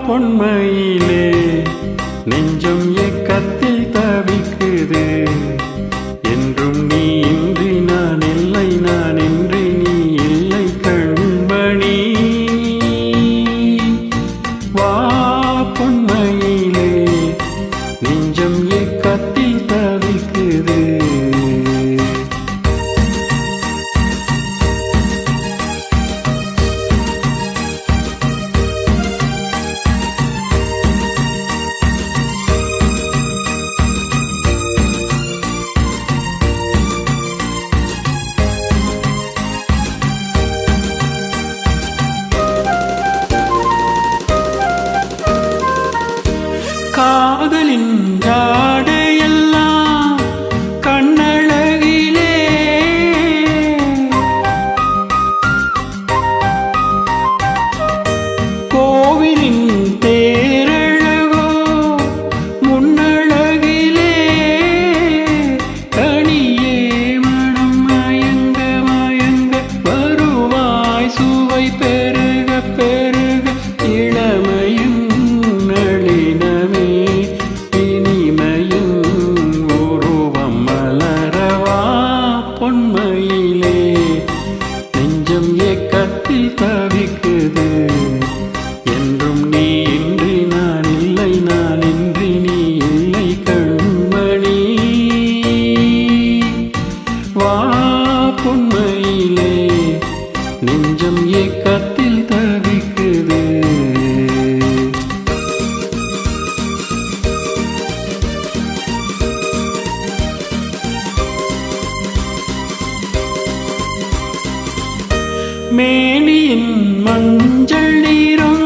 பொன்மையிலே நெஞ்சம் ஏக்கத்தில் தவிக்குது. என்றும் நீ இன்றி நான் இல்லை, நான் இன்றி நீ இல்லை கண்மணி. வா பொன்மையிலே நெஞ்சம் ஏக்கத்தில் தவிக்குது. காதலின் ஜாடையெல்லாம் கண்ணழகிலே, கோவிலின் தேரழகோ முன்னழகிலே. கனியே மனம் மயங்க மயங்க வருவாய் சுவை பெருக பெருக. இளமையும் நளினமே இனிமையும் உருவம் மலரவா பொன்மையிலே நெஞ்சம் ஏக்கத்தில் தவிக்குது. என்றும் நீ இன்றி நான் இல்லை, நான் இன்றி நீ இல்லை கண்மணி. வா பொன்மையிலே நெஞ்சம் ஏக்கத்தில் தவிக்குது. மேனியின் மஞ்சள் நீரும்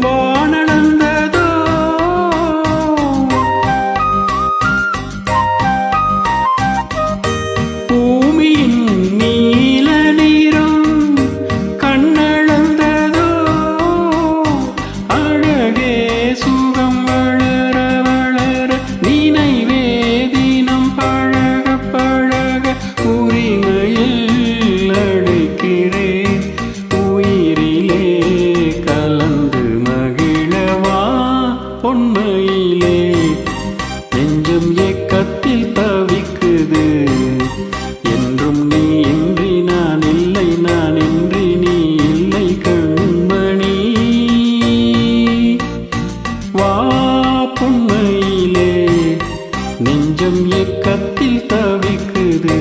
வானளந்ததோ, பூமியின் நீல நீரும் கண்ணளந்ததோ. அழகே சுகம் வளர வளர நினைவே தினம் பழக பழக. உரிமையில் அழைக்கிறேன் உயிரிலே கலந்து மகிழவா பொன்மையிலே நெஞ்சம் ஏக்கத்தில் தவிக்குது. என்றும் நீ இன்றி நான் இல்லை, நான் இன்றி நீ இல்லை கண்மணி. வா பொன்மையிலே நெஞ்சம் ஏக்கத்தில் தவிக்குது.